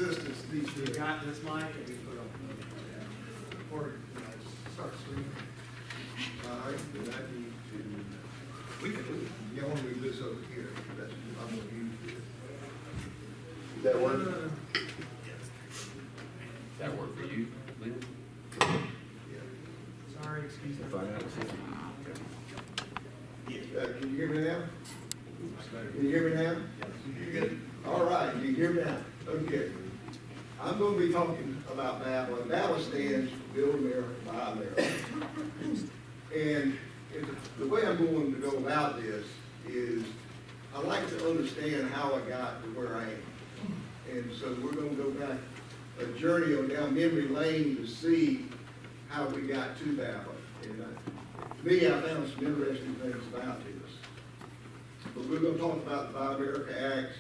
assistance needs to You be. got this mic and we put on, or, start screaming. All right, then I need to, we can do it. You want to move this over here, that's, I'm gonna use this. Is that one? That work for you, Lynn? Yeah. Sorry, excuse me. Can you hear me now? Can you hear me now? All right, you hear me now? Okay. I'm going to be talking about BABA, and BABA stands for Build America, Buy America. And the way I'm going to go about this is I like to understand how I got to where I am. And so we're going to go back a journey on down memory lane to see how we got to BABA. And to me, I found some interesting things about this. But we're going to talk about the Buy America Act,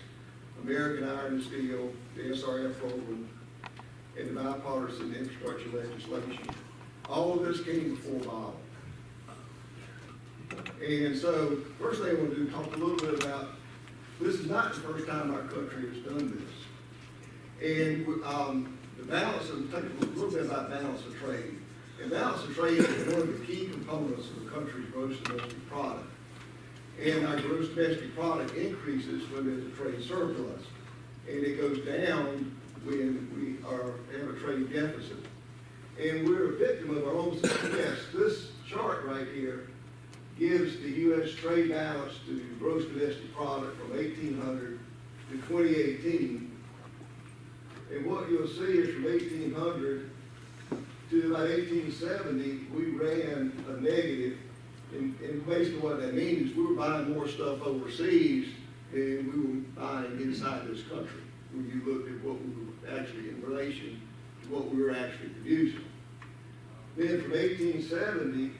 American Iron and Steel, the SRF program, and the bipartisan infrastructure legislation. All of this came before BABA. And so, first thing I want to do is talk a little bit about, this is not the first time our country has done this. And the balance of, take a little bit about balance of trade. And balance of trade is one of the key components of the country's gross domestic product. And our gross domestic product increases when there's a trade surplus. And it goes down when we have a trade deficit. And we're a victim of our own success. This chart right here gives the U.S. trade balance to gross domestic product from 1800 to 2018. And what you'll see is from 1800 to about 1870, we ran a negative. And basically what that means is we were buying more stuff overseas than we were buying inside this country, when you look at what we were actually in relation to what we were actually producing. Then from 1870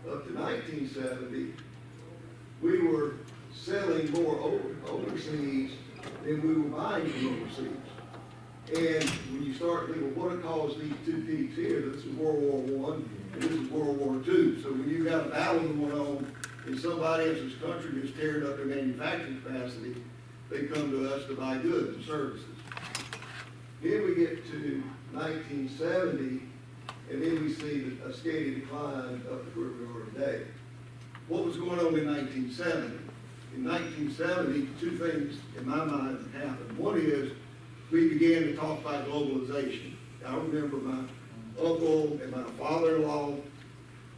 up to 1970, we were selling more overseas than we were buying from overseas. And when you start thinking, well, what caused these two peaks here? This is World War I and this is World War II. So when you got a battle going on and somebody else's country is tearing up their manufacturing capacity, they come to us to buy goods and services. Then we get to 1970, and then we see a steady decline up to where we are today. What was going on in 1970? In 1970, two things in my mind happened. One is we began to talk about globalization. I remember my uncle and my father-in-law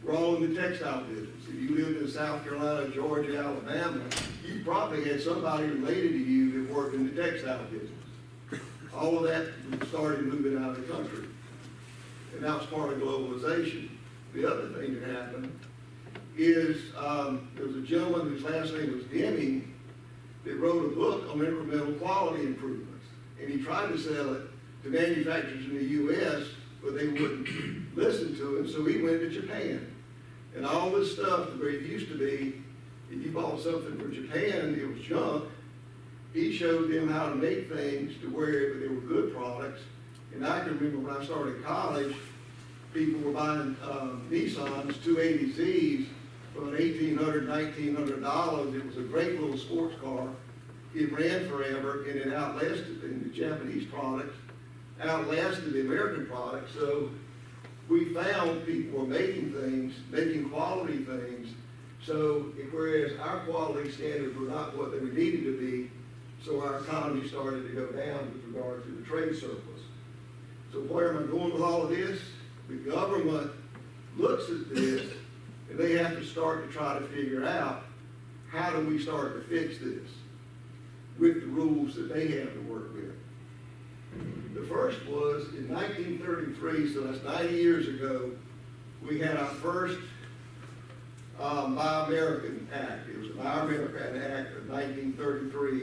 were all in the textile business. If you lived in South Carolina, Georgia, Alabama, you probably had somebody related to you that worked in the textile business. All of that started moving out of the country. And that was part of globalization. The other thing that happened is there was a gentleman whose last name was Deming that wrote a book on incremental quality improvements. And he tried to sell it to manufacturers in the U.S., but they wouldn't listen to him, so he went to Japan. And all this stuff, the way it used to be, if you bought something from Japan, it was junk. He showed them how to make things to where they were good products. And I can remember when I started college, people were buying Nissans 280Zs from $1,800, $1,900. It was a great little sports car. It ran forever, and it outlasted the Japanese products, outlasted the American products. So we found people were making things, making quality things. So whereas our quality standards were not what they needed to be, so our economy started to go down with regard to the trade surplus. So where am I going with all of this? The government looks at this, and they have to start to try to figure out, how do we start to fix this with the rules that they have to work with. The first was in 1933, so that's 90 years ago, we had our first Buy American Act. It was the Buy American Act of 1933,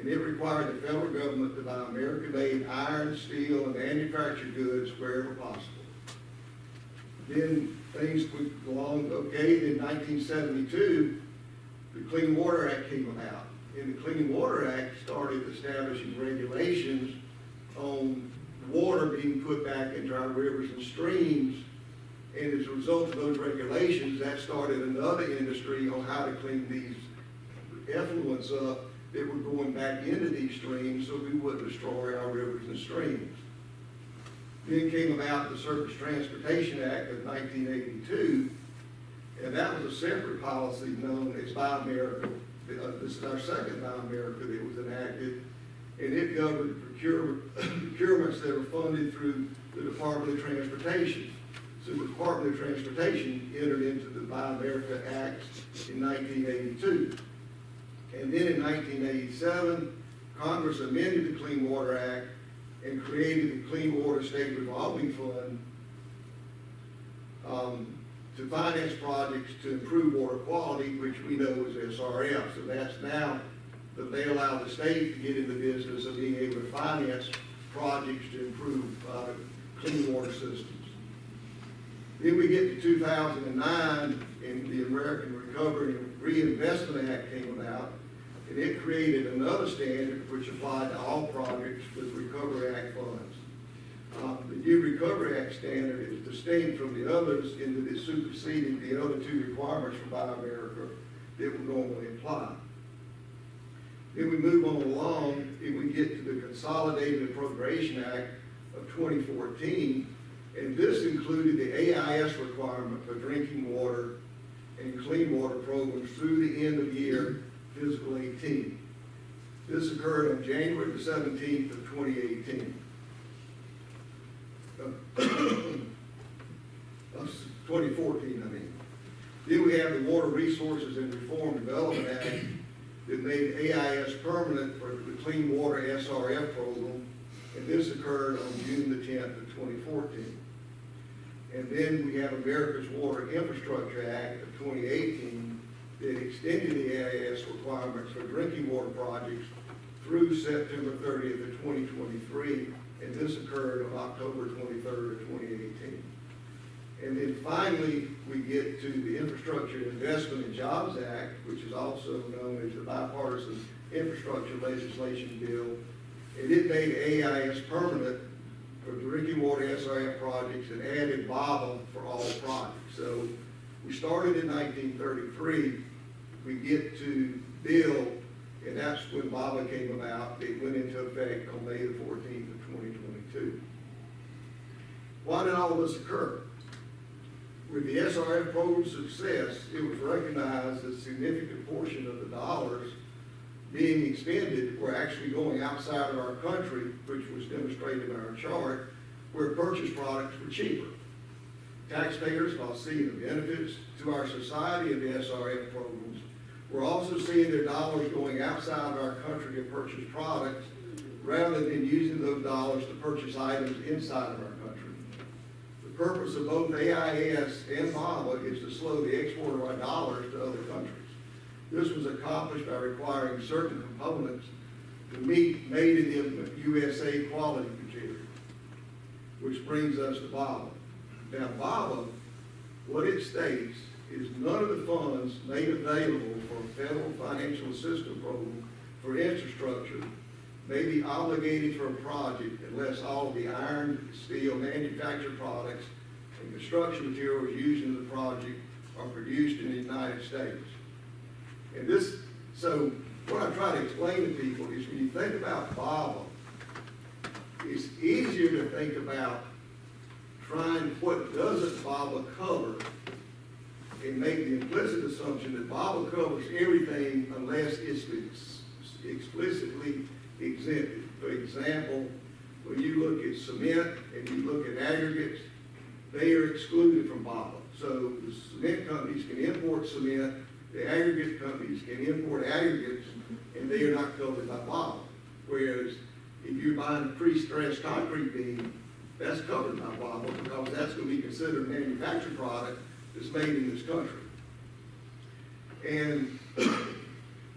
and it required the federal government to buy American-made iron, steel, and manufactured goods wherever possible. Then things would go along okay. In 1972, the Clean Water Act came about. And the Clean Water Act started establishing regulations on water being put back into our rivers and streams. And as a result of those regulations, that started another industry on how to clean these effluents up that were going back into these streams so we wouldn't destroy our rivers and streams. Then came about the Surface Transportation Act of 1982, and that was a separate policy known as Buy America. This is our second Buy America that was enacted, and it governed procurements that were funded through the Department of Transportation. So the Department of Transportation entered into the Buy America Act in 1982. And then in 1987, Congress amended the Clean Water Act and created the Clean Water State Revolving Fund to finance projects to improve water quality, which we know is SRF. So that's now that they allow the state to get in the business of being able to finance projects to improve clean water systems. Then we get to 2009, and the American Recovery and Reinvestment Act came about, and it created another standard which applied to all projects with Recovery Act funds. The new Recovery Act standard is distinct from the others in that it superseded the other two requirements for Buy America that would normally apply. Then we move on along and we get to the Consolidated Appropriation Act of 2014, and this included the AIS requirement for drinking water and clean water programs through the end of year fiscal 18. This occurred on January the 17th of 2018. 2014, I mean. Then we have the Water Resources and Reform Development Act that made AIS permanent for the Clean Water SRF program, and this occurred on June the 10th of 2014. And then we have America's Water Infrastructure Act of 2018 that extended the AIS requirements for drinking water projects through September 30th of 2023, and this occurred on October 23rd of 2018. And then finally, we get to the Infrastructure Investment and Jobs Act, which is also known as the Bipartisan Infrastructure Legislation Bill, and it made AIS permanent for drinking water SRF projects and added BABA for all projects. So we started in 1933, we get to Bill, and that's when BABA came about. It went into effect on May the 14th of 2022. Why did all this occur? With the SRF program's success, it was recognized that a significant portion of the dollars being expended were actually going outside of our country, which was demonstrated in our chart, where purchased products were cheaper. Taxpayers, while seeing the benefits to our society of the SRF programs, were also seeing their dollars going outside of our country to purchase products rather than using those dollars to purchase items inside of our country. The purpose of both AIS and BABA is to slow the export of our dollars to other countries. This was accomplished by requiring certain components to meet Made in the USA quality criteria, which brings us to BABA. Now, BABA, what it states is none of the funds made available for a federal financial assistance program for infrastructure may be obligated for a project unless all of the iron, steel, manufactured products and construction materials used in the project are produced in the United States. And this, so what I try to explain to people is when you think about BABA, it's easier to think about trying what doesn't BABA cover and make the implicit assumption that BABA covers everything unless it's explicitly exempted. For example, when you look at cement and you look at aggregates, they are excluded from BABA. So the cement companies can import cement, the aggregate companies can import aggregates, and they are not covered by BABA. Whereas if you're buying a pre-stressed concrete beam, that's covered by BABA because that's going to be considered a manufactured product that's made in this country. And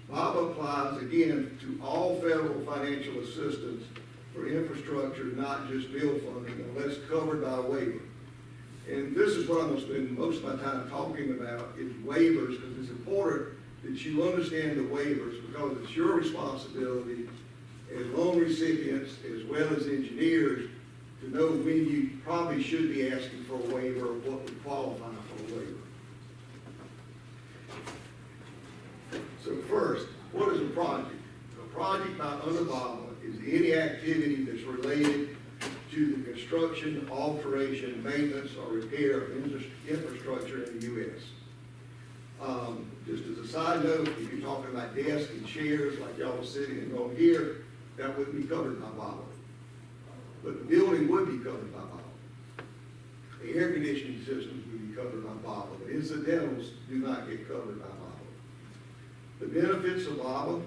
BABA applies, again, to all federal financial assistance for infrastructure, not just bill funding, unless covered by a waiver. And this is what I'm going to spend most of my time talking about, is waivers, because it's important that you understand the waivers, because it's your responsibility as loan recipients as well as engineers to know when you probably should be asking for a waiver or what would qualify for a waiver. So first, what is a project? about under VAWA is any activity that's related to the construction, alteration, maintenance, or repair of infrastructure in the U.S. Just as a side note, if you're talking about desks and chairs like y'all are sitting and going here, that wouldn't be covered by VAWA. But the building would be covered by VAWA. The air conditioning systems would be covered by VAWA, but incidentals do not get covered by VAWA. The benefits of VAWA: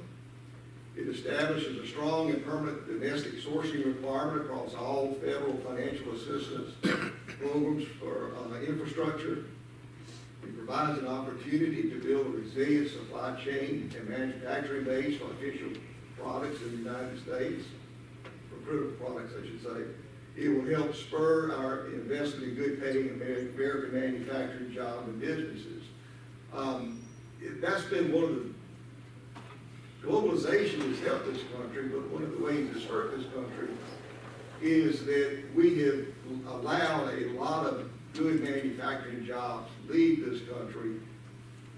it establishes a strong and permanent domestic sourcing requirement across all federal financial assistance programs for infrastructure. It provides an opportunity to build a resilient supply chain and manufacturing base for official products in the United States, for critical products, I should say. It will help spur our investment in good paying American manufacturing jobs and businesses. That's been one of the globalization has helped this country, but one of the ways it's hurt this country is that we have allowed a lot of good manufacturing jobs leave this country.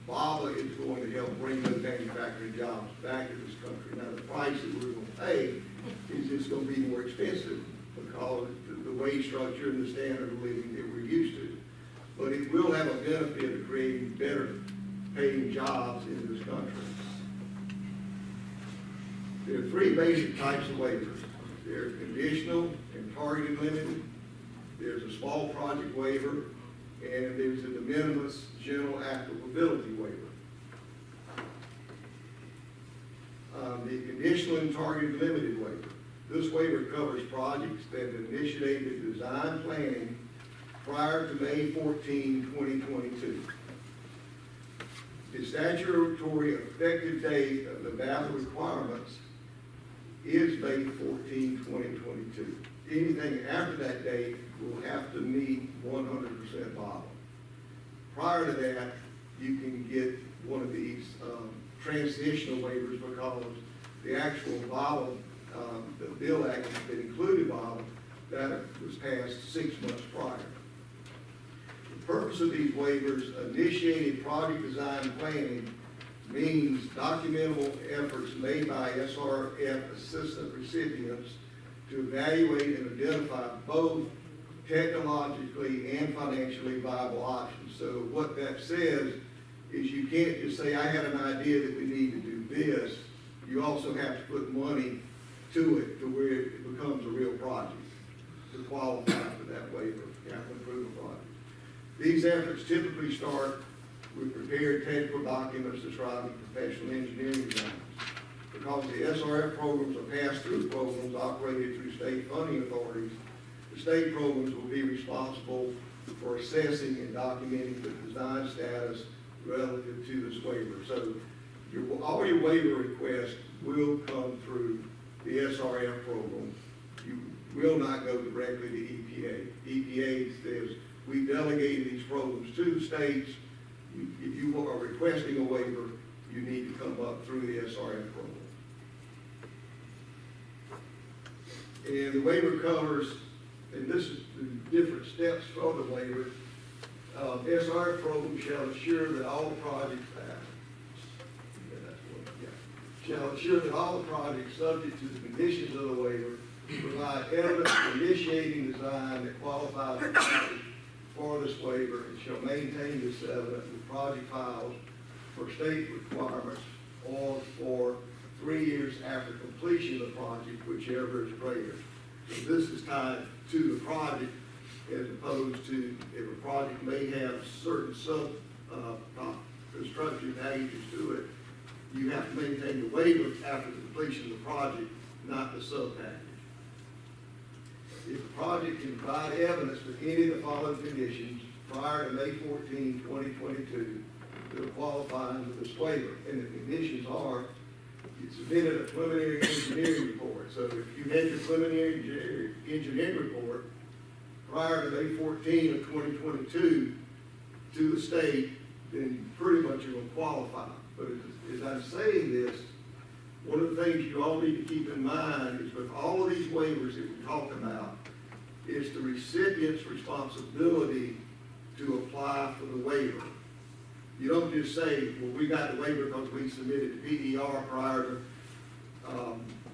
VAWA is going to help bring those manufacturing jobs back to this country. Now, the price that we're going to pay is just going to be more expensive because of the wage structure and the standard of living that we're used to. But it will have a benefit of creating better paying jobs in this country. There are three basic types of waivers. There's conditional and targeted limited. There's a small project waiver, and there's a de minimis general applicability waiver. The conditional and targeted limited waiver. This waiver covers projects that have initiated design planning prior to May 14, 2022. The statutory effective date of the VAWA requirements is May 14, 2022. Anything after that date will have to meet 100% VAWA. Prior to that, you can get one of these transitional waivers because the actual VAWA, the Bill Act that included VAWA, that was passed 6 months prior. The purpose of these waivers: initiated project design planning means documentable efforts made by SRF assistant recipients to evaluate and identify both technologically and financially viable options. So what that says is you can't just say, I had an idea that we need to do this. You also have to put money to it to where it becomes a real project to qualify for that waiver, capital improvement project. These efforts typically start with prepared technical documents describing professional engineering designs. Because the SRF programs are pass-through programs operated through state funding authorities, the state programs will be responsible for assessing and documenting the design status relative to this waiver. So all your waiver requests will come through the SRF program. You will not go directly to EPA. EPA says, we delegated these programs to the states. If you are requesting a waiver, you need to come up through the SRF program. And the waiver covers, and this is the different steps for the waiver. SRF program shall ensure that all the projects shall ensure that all the projects subject to the conditions of the waiver provide evidence of initiating design that qualifies the project for this waiver, and shall maintain this evidence with project files for state requirements or for 3 years after completion of the project, whichever is greater. So this is tied to the project as opposed to if a project may have certain construction packages to it, you have to maintain the waiver after the completion of the project, not the sub-package. If the project can provide evidence for any of the following conditions prior to May 14, 2022, to qualify under this waiver, and the conditions are: you submitted a preliminary engineering report. So if you had your preliminary engineering report prior to May 14 of 2022 to the state, then pretty much you're going to qualify. But as I'm saying this, one of the things you all need to keep in mind is with all of these waivers that we talk about, it's the recipient's responsibility to apply for the waiver. You don't just say, well, we got the waiver because we submitted the PDR prior to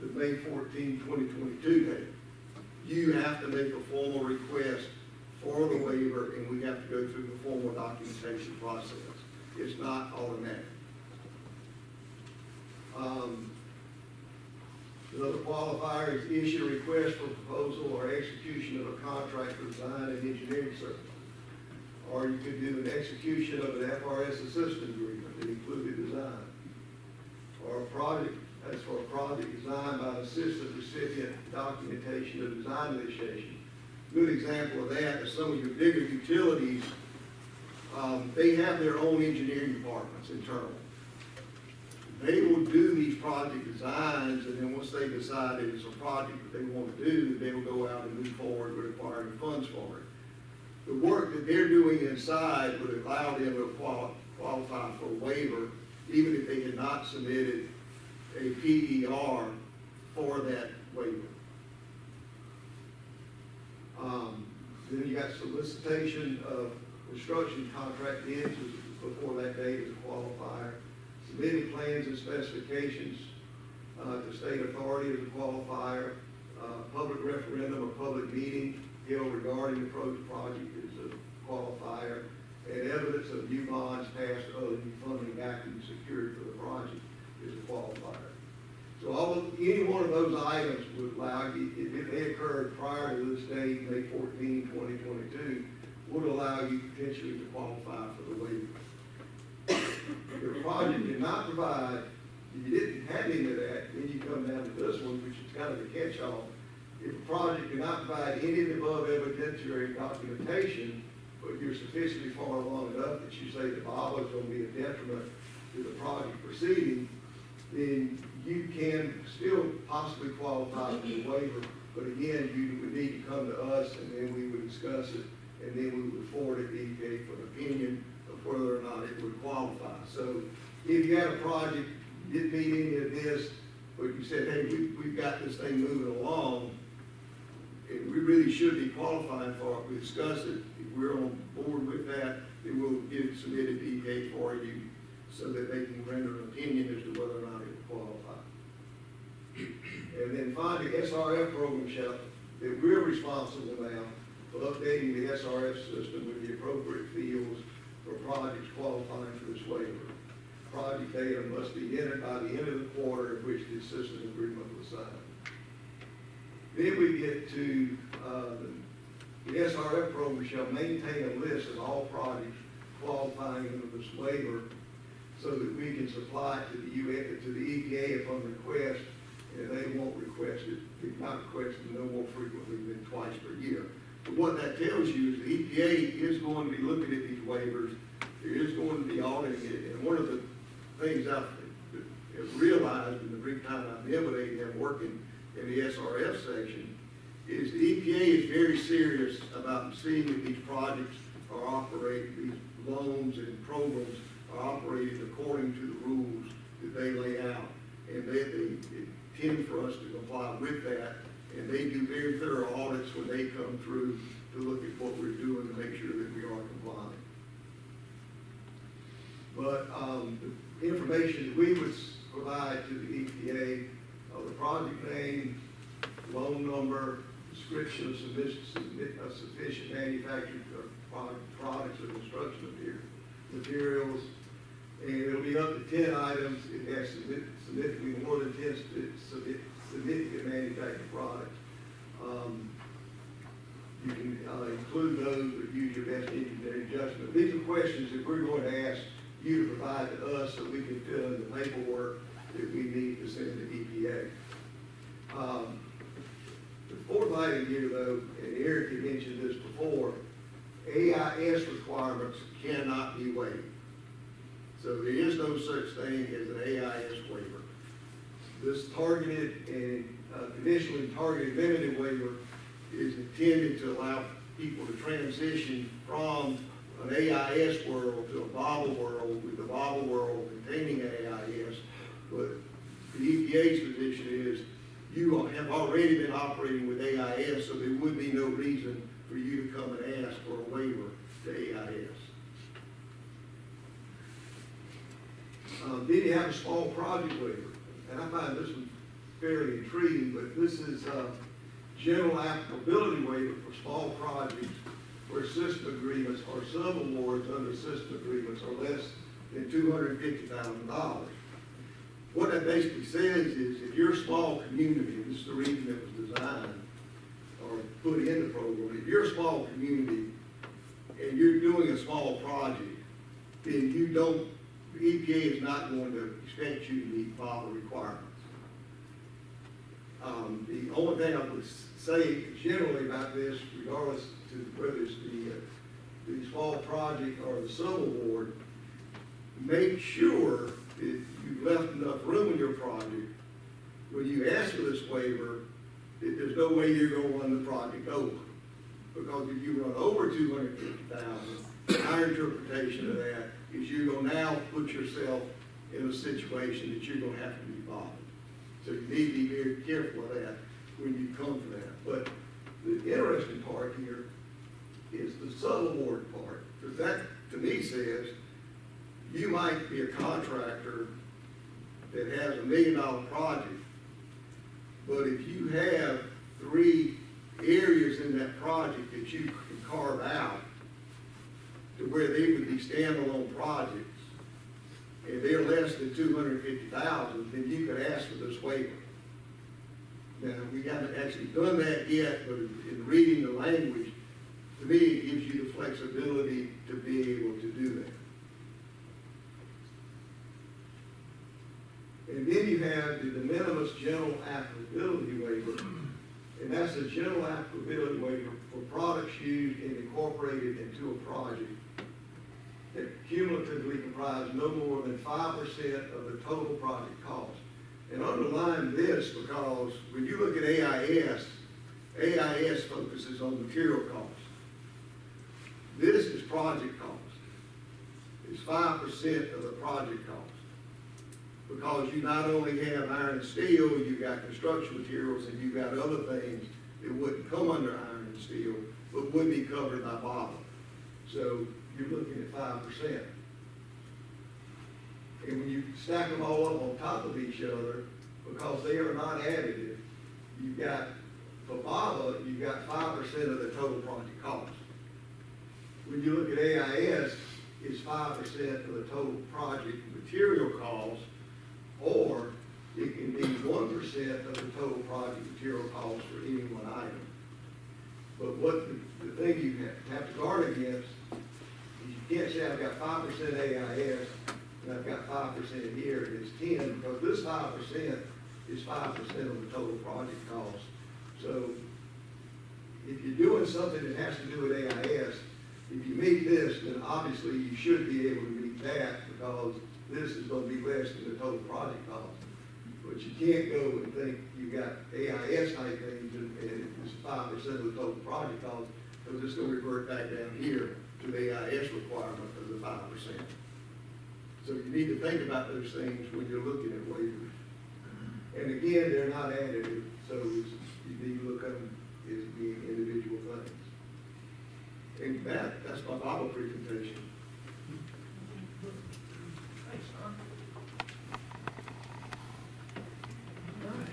the May 14, 2022 date. You have to make a formal request for the waiver, and we have to go through the formal documentation process. It's not automatic. Another qualifier is issue a request for proposal or execution of a contract for design and engineering services. Or you could do an execution of an FRS assistance agreement that included design. Or a project, that's for a project designed by an assistant recipient documentation of design initiation. Good example of that is some of your bigger utilities, they have their own engineering departments internal. They will do these project designs, and then once they decide that it's a project that they want to do, they will go out and move forward with acquiring funds for it. The work that they're doing inside would allow them to qualify for a waiver, even if they had not submitted a PER for that waiver. Then you got solicitation of construction contract bids before that date as a qualifier. Submitting plans and specifications to state authority as a qualifier. Public referendum or public meeting held regarding the project is a qualifier. And evidence of new bonds passed other than funding backing secured for the project is a qualifier. So any one of those items would allow you, if they occurred prior to this date, May 14, 2022, would allow you potentially to qualify for the waiver. If the project did not provide, if you didn't have any of that, then you come down to this one, which is kind of a catch-all. If a project did not provide any of the above evidentiary documentation, but you're sufficiently far along enough that you say the BABA is going to be a detriment to the project proceeding, then you can still possibly qualify for the waiver. But again, you would need to come to us, and then we would discuss it, and then we would forward it to EPA for an opinion of whether or not it would qualify. So if you had a project, didn't meet any of this, but you said, hey, we've got this thing moving along, and we really should be qualifying for it, we discuss it, if we're on board with that, then we'll get it submitted to EPA for you so that they can render an opinion as to whether or not it would qualify. And then finally, SRF program shall, that we're responsible now for updating the SRF system with the appropriate fields for projects qualifying for this waiver. Project data must be entered by the end of the quarter in which the system agreement was signed. Then we get to the SRF program shall maintain a list of all projects qualifying under this waiver so that we can supply it to the EPA upon request, and they won't request it, if not requested no more frequently than twice per year. But what that tells you is the EPA is going to be looking at these waivers, there is going to be auditing it, and one of the things I've realized in the brief time I've been with them working in the SRF section is the EPA is very serious about seeing that these projects are operated, these loans and programs are operated according to the rules that they lay out. And they tend for us to comply with that, and they do very thorough audits when they come through to look at what we're doing to make sure that we are compliant. But the information that we would provide to the EPA, the project name, loan number, description of sufficient manufactured products or construction materials, and it'll be up to 10 items. It has significantly more than 10 significant manufactured products. You can include those, but use your best engineering judgment. These are questions that we're going to ask you to provide to us so we can fill in the paperwork that we need to send to EPA. The fourth item here, though, and Eric had mentioned this before, AIS requirements cannot be waived. So there is no such thing as an AIS waiver. This targeted and conditionally targeted limited waiver is intended to allow people to transition from an AIS world to a BABA world, with the BABA world containing AIS. But the EPA's position is you have already been operating with AIS, so there would be no reason for you to come and ask for a waiver to AIS. Then you have a small project waiver, and I find this one fairly intriguing, but this is a general applicability waiver for small projects where system agreements or subawards under system agreements are less than $250,000. What that basically says is if you're a small community, this is the reason it was designed or put in the program, if you're a small community and you're doing a small project, then you don't, the EPA is not going to expect you to meet FABA requirements. The only thing I would say generally about this, regardless to whether it's the small project or the subaward, make sure that you've left enough room in your project when you ask for this waiver, that there's no way you're going to run the project over. Because if you run over 250,000, our interpretation of that is you're going to now put yourself in a situation that you're going to have to be bothered. So you need to be very careful of that when you come to that. But the interesting part here is the subaward part, because that to me says you might be a contractor that has $1 million project, but if you have 3 areas in that project that you can carve out to where they would be standalone projects, and they're less than 250,000, then you could ask for this waiver. Now, we haven't actually done that yet, but in reading the language, to me, it gives you the flexibility to be able to do that. And then you have the de minimis general applicability waiver, and that's a general applicability waiver for products used and incorporated into a project that cumulatively comprise no more than 5% of the total project cost. And underline this because when you look at AIS focuses on material costs. This is project cost. It's 5% of the project cost. Because you not only have iron and steel, you've got construction materials, and you've got other things that wouldn't come under iron and steel, but would be covered by BABA. So you're looking at 5%. And when you stack them all up on top of each other, because they are not additive, you've got, for BABA, you've got 5% of the total project cost. When you look at AIS, it's 5% of the total project material cost, or it can be 1% of the total project material cost for any one item. But what the thing you have to guard against is you can't say I've got 5% AIS and I've got 5% here, and it's 10, because this 5% is 5% of the total project cost. So if you're doing something that has to do with AIS, if you meet this, then obviously you should be able to meet that, because this is going to be less than the total project cost. But you can't go and think you got AIS type things and it's 5% of the total project cost, because it's going to revert back down here to the AIS requirement of the 5%. So you need to think about those things when you're looking at waivers. And again, they're not additive, so you need to look at them as being individual things. And that's my Bible presentation. Thanks, John. All right.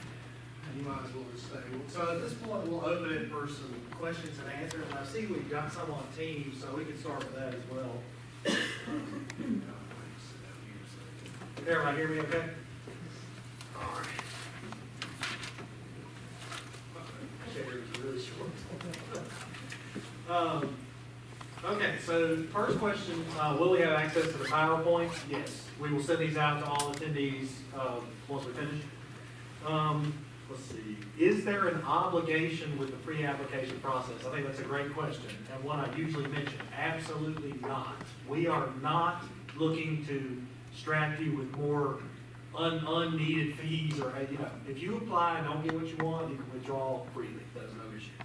You might as well just stay. So at this point, we'll open it for some questions and answers. And I see we've got some on Teams, so we can start with that as well. Everybody hear me okay? All right. Shader's really short. Okay, so first question, will we have access to the PowerPoint? Yes. We will send these out to all attendees once we finish. Let's see. Is there an obligation with the pre-application process? I think that's a great question, and one I usually mention. Absolutely not. We are not looking to strap you with more unneeded fees, or, you know, if you apply and don't get what you want, you can withdraw freely. That's no issue.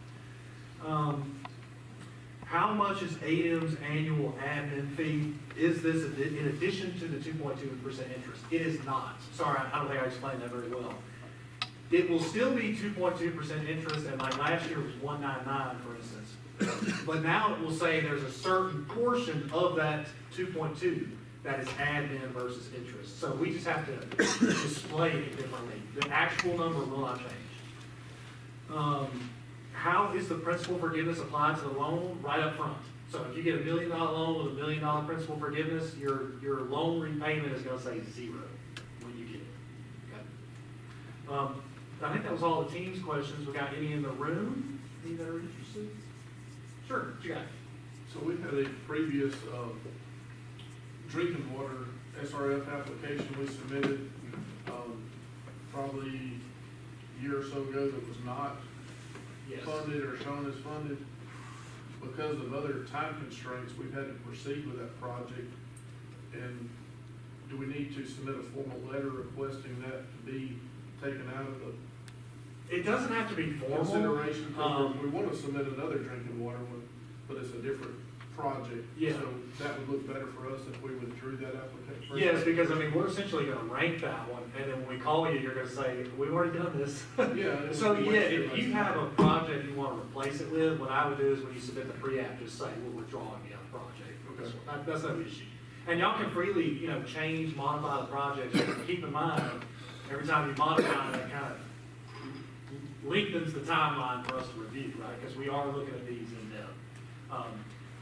How much is ADM's annual admin fee? Is this in addition to the 2.2% interest? It is not. Sorry, I don't think I explained that very well. It will still be 2.2% interest, and like last year was 199, for instance. But now it will say there's a certain portion of that 2.2 that is admin versus interest. So we just have to display it differently. The actual number will not change. How is the principal forgiveness applied to the loan? Right up front. So if you get $1 million loan with $1 million principal forgiveness, your loan repayment is gonna say 0 when you get it. Okay? I think that was all the team's questions. We got any in the room? Any that are interested? Sure, what you got? So we've had a previous, drinking water SRF application we submitted, probably a year or so ago that was not Yes. funded or shown as funded. Because of other time constraints, we've had to proceed with that project. And do we need to submit a formal letter requesting that to be taken out of the It doesn't have to be formal. consideration? 'Cause we want to submit another drinking water one, but it's a different project. Yeah. So that would look better for us if we withdrew that application. Yes, because I mean, we're essentially gonna rank that one, and then when we call you, you're gonna say, we've already done this. Yeah. So yeah, if you have a project you wanna replace it with, what I would do is when you submit the pre-app, just say, we're withdrawing the other project. Okay. That's no issue. And y'all can freely, you know, change, modify the project, and keep in mind, every time you modify, that kind of lengthens the timeline for us to review, right? Because we are looking at these in depth.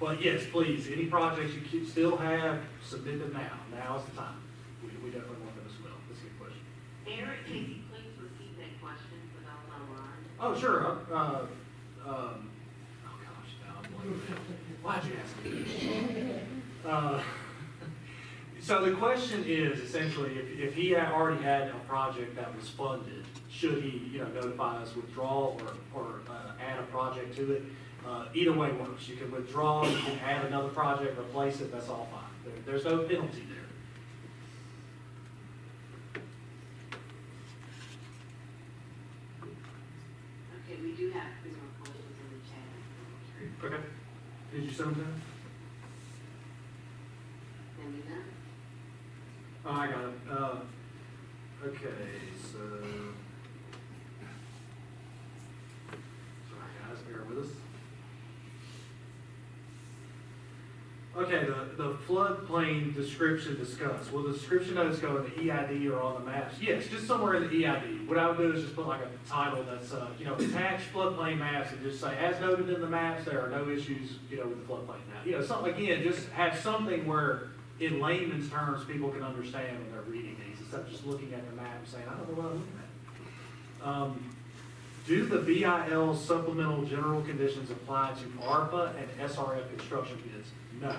But yes, please, any projects you still have, submit them now. Now is the time. We definitely want them as well. That's a good question. Eric, can you please repeat that question for those online? Oh, sure. Oh gosh, now I'm blanking. Why'd you ask me? So the question is essentially, if he had already had a project that was funded, should he, you know, notify us, withdraw, or add a project to it? Either way works. You can withdraw, you can add another project, replace it, that's all fine. There's no penalty there. Okay, we do have 3 more questions in the chat. Okay. Did you send them? Can we done? Oh, I got it. Okay, so. Sorry guys, bear with us. Okay, the floodplain description discussed. Will the description notes go in the EID or on the maps? Yes, just somewhere in the EID. What I would do is just put like a title that's, you know, attached floodplain maps and just say, as noted in the maps, there are no issues, you know, with the floodplain map. You know, something, again, just have something where in layman's terms, people can understand when they're reading these, instead of just looking at the map and saying, I don't know what I'm looking at. Do the BIL supplemental general conditions apply to ARPA and SRF construction bids? No.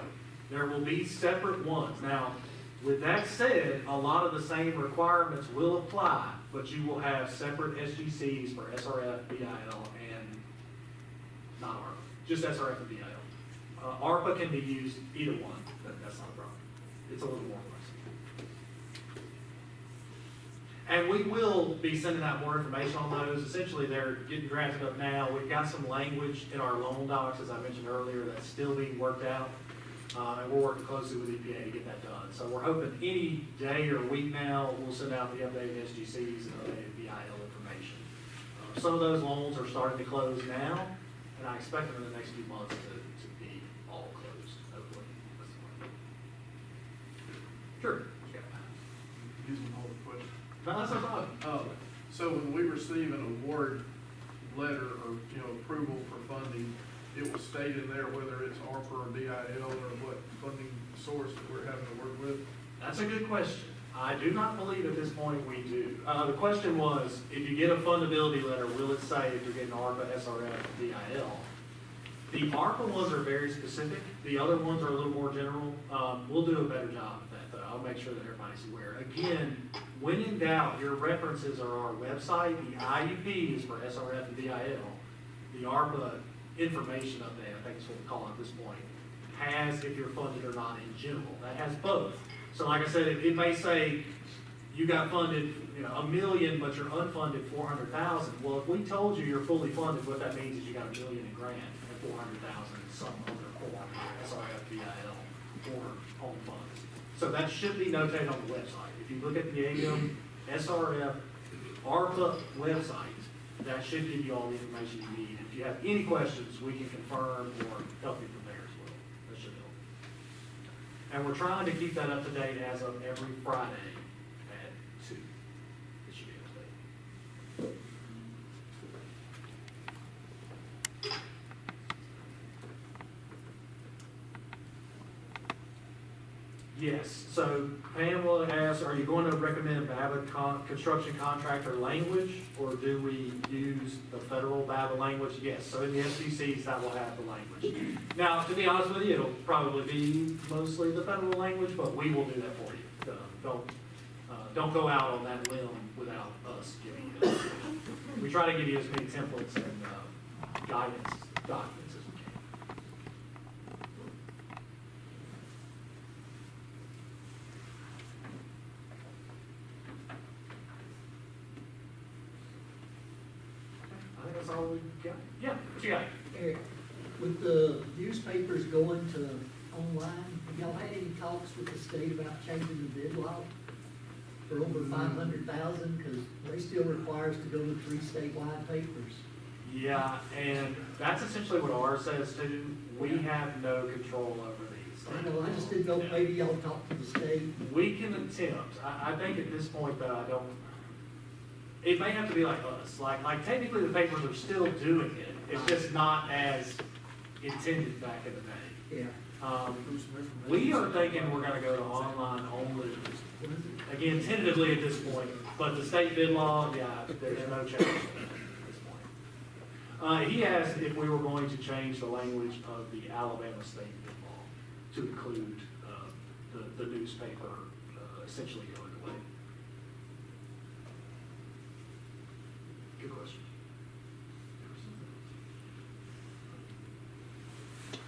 There will be separate ones. Now, with that said, a lot of the same requirements will apply, but you will have separate SGCs for SRF, BIL, and not ARPA, just SRF and BIL. ARPA can be used either one, that's not a problem. It's a little more flexible. And we will be sending out more information on those. Essentially, they're getting drafted up now. We've got some language in our loan docs, as I mentioned earlier, that's still being worked out. And we're working closely with EPA to get that done. So we're hoping any day or week now, we'll send out the updated SGCs and updated BIL information. Some of those loans are starting to close now, and I expect them in the next few months to be all closed, hopefully. Sure. Using all the questions. No, that's no problem. So when we receive an award letter or, you know, approval for funding, it will state in there whether it's ARPA or BIL or what funding source that we're having to work with? That's a good question. I do not believe at this point we do. The question was, if you get a fundability letter, will it say if you're getting ARPA, SRF, BIL? The ARPA ones are very specific. The other ones are a little more general. We'll do a better job of that, though. I'll make sure that everybody's aware. Again, when in doubt, your references are our website. The IUP is for SRF and BIL. The ARPA information update, I think is what we call it at this point, has if you're funded or not in general. That has both. So like I said, it may say you got funded, you know, $1 million, but you're unfunded $400,000. Well, if we told you you're fully funded, what that means is you got $1 million in grant and $400,000 in some other form, SRF, BIL, or home funds. So that should be notated on the website. If you look at the AM, SRF, ARPA website, that should give you all the information you need. If you have any questions, we can confirm or help you from there as well. That should help. And we're trying to keep that up to date as of every Friday at 2. It should be up to date. Yes, so Pamela asked, are you going to recommend BABA construction contractor language, or do we use the federal BABA language? Yes, so in the FCCs, that will have the language. Now, to be honest with you, it'll probably be mostly the federal language, but we will do that for you. Don't go out on that limb without us giving you it. We try to give you as many templates and guidance documents as we can. I think that's all we got. Yeah, what you got? Eric, with the newspapers going to online, have y'all had any talks with the state about changing the bid law for over 500,000? Because they still require us to go to 3 statewide papers. Yeah, and that's essentially what ours says too. We have no control over these. I know, I just didn't know if maybe y'all talked to the state. We can attempt. I think at this point though, I don't, it may have to be like us. Like technically the papers are still doing it. It's just not as intended back in the day. Yeah. We are thinking we're gonna go to online only, again, tentatively at this point, but the state bid law, yeah, there's no change at this point. He asked if we were going to change the language of the Alabama state bid law to include, the newspaper, essentially going away. Good question.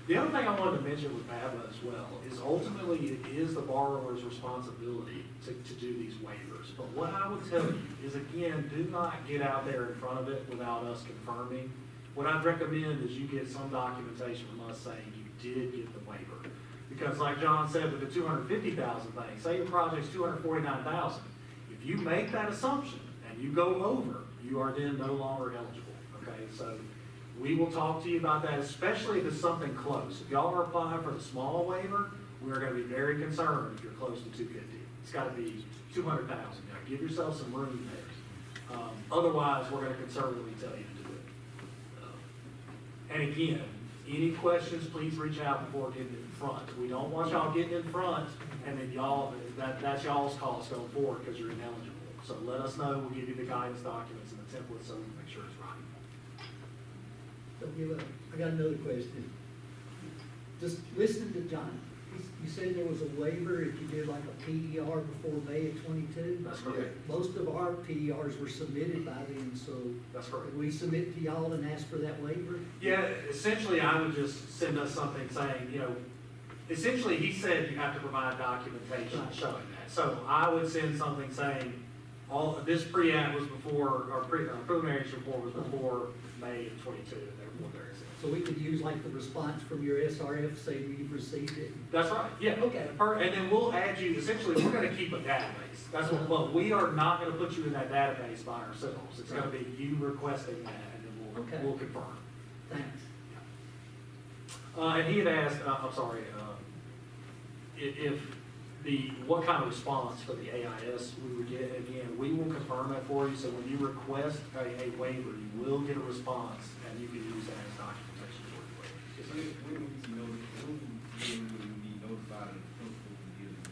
The other thing I wanted to mention with BABA as well is ultimately it is the borrower's responsibility to do these waivers. But what I would tell you is, again, do not get out there in front of it without us confirming. What I'd recommend is you get some documentation from us saying you did get the waiver. Because like John said with the 250,000 thing, say your project's 249,000. If you make that assumption and you go over, you are then no longer eligible, okay? So we will talk to you about that, especially if it's something close. If y'all are applying for the small waiver, we're gonna be very concerned if you're close to 250. It's gotta be 200,000. Now, give yourself some room there. Otherwise, we're gonna conservatively tell you to do it. And again, any questions, please reach out before getting in front. We don't want y'all getting in front and then y'all, that's y'all's cost going forward because you're ineligible. So let us know, we'll give you the guidance documents and the templates so we can make sure it's right. Don't give up. I got another question. Just listening to John, you said there was a waiver if you did like a PER before May of 22? That's correct. Most of our PERs were submitted by then, so That's correct. did we submit to y'all and ask for that waiver? Yeah, essentially, I would just send us something saying, you know, essentially, he said you have to provide documentation showing that. So I would send something saying, all, this pre-app was before, or preliminary report was before May of 22, and therefore there is it. So we could use like the response from your SRF, say we've received it? That's right, yeah. Okay. And then we'll add you, essentially, we're gonna keep a database. That's what, but we are not gonna put you in that database by ourselves. It's gonna be you requesting that, and then Okay. we'll confirm. Thanks. And he had asked, I'm sorry, if what kind of response for the AIS we would get. Again, we will confirm that for you, so when you request a waiver, you will get a response, and you can use that as documentation for the waiver. When will we be notified of the principal forgiveness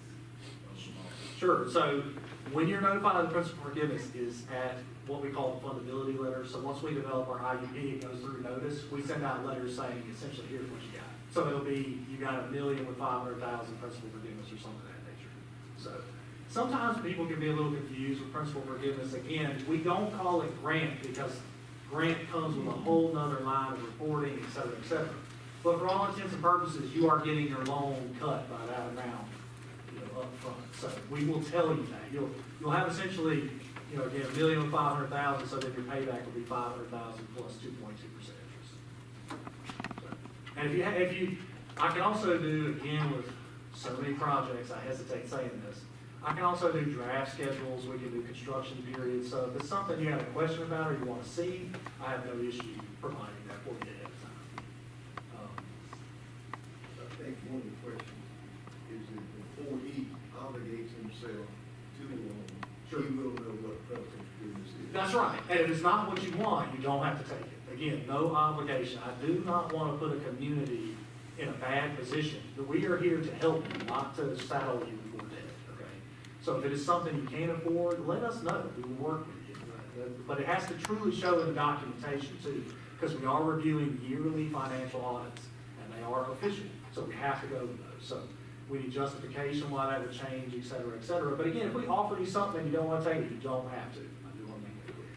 of the law? Sure, so when you're notified of the principal forgiveness is at what we call the fundability letter. So once we develop our IUP, it goes through notice. We send out letters saying, essentially, here's what you got. So it'll be, you got $1,500,000 principal forgiveness or something of that nature. So sometimes people can be a little confused with principal forgiveness. Again, we don't call it grant because grant comes with a whole nother line of reporting, et cetera, et cetera. But for all intents and purposes, you are getting your loan cut by that amount, you know, up front. So we will tell you that. You'll have essentially, you know, again, $1,500,000, so then your payback will be $500,000 plus 2.2% interest. And if you, I can also do, again, with so many projects, I hesitate saying this, I can also do draft schedules, we can do construction periods, so if it's something you have a question about or you want to see, I have no issue providing that for you ahead of time. I think one of the questions is that before he obligates himself to the loan, Sure. he will know what relative forgiveness is. That's right, and if it's not what you want, you don't have to take it. Again, no obligation. I do not want to put a community in a bad position. We are here to help you, not to saddle you before death, okay? So if it is something you can't afford, let us know, we will work with you. But it has to truly show in the documentation too, because we are reviewing yearly financial audits, and they are official, so we have to go with those. So we need justification why that would change, et cetera, et cetera. But again, if we offer you something and you don't want to take it, you don't have to. I do want to make that clear.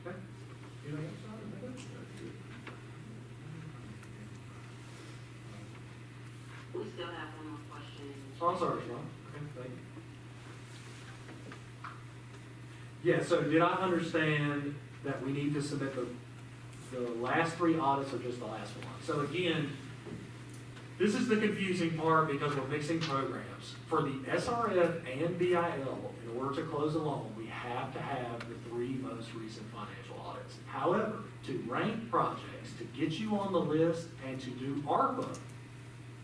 Okay? Anything else? We still have one more question. Oh, I'm sorry, Sean. Okay, thank you. Yeah, so did I understand that we need to submit the last 3 audits or just the last one? So again, this is the confusing part because we're mixing programs. For the SRF and BIL, in order to close a loan, we have to have the 3 most recent financial audits. However, to rank projects, to get you on the list and to do ARPA,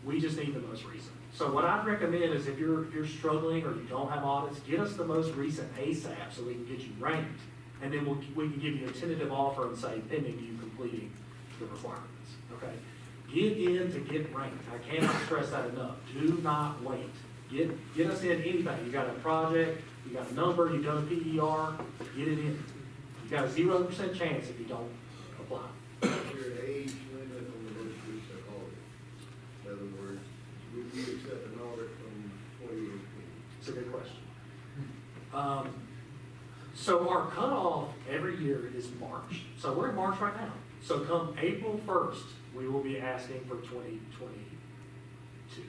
we just need the most recent. So what I'd recommend is if you're struggling or you don't have audits, get us the most recent ASAP so we can get you ranked. And then we can give you a tentative offer and say pending you completing the requirements, okay? Get in to get ranked. I cannot stress that enough. Do not wait. Get us in anything. You got a project, you got a number, you've done a PER, get it in. You got a 0% chance if you don't apply. Is there an age limit on the most recent audit? In other words, would we accept an audit from 2018? It's a good question. So our cutoff every year is March. So we're in March right now. So come April 1st, we will be asking for 2022.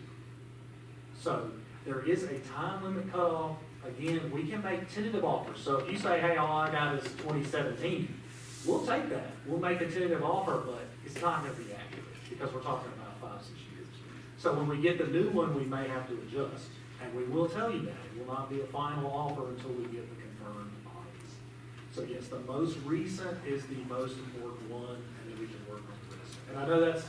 So there is a time limit cutoff. Again, we can make tentative offers. So if you say, hey, all I got is 2017, we'll take that. We'll make a tentative offer, but it's not going to be accurate because we're talking about 5-6 years. So when we get the new one, we may have to adjust. And we will tell you that. It will not be a final offer until we get the confirmed audits. So yes, the most recent is the most important one, and then we can work on the rest. And I know that's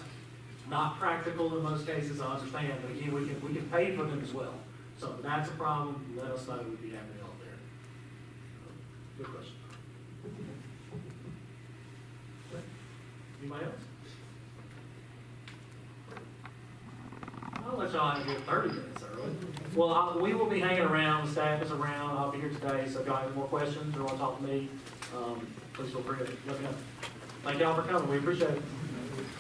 not practical in most cases, I understand, but again, we can pay for them as well. So if that's a problem, let us know, we'd be happy to help there. Good question. Anybody else? I'll let y'all have 30 minutes early. Well, we will be hanging around, the staff is around, I'll be here today, so if y'all have more questions or want to talk to me, please feel free to let me know. Thank y'all for coming, we appreciate it.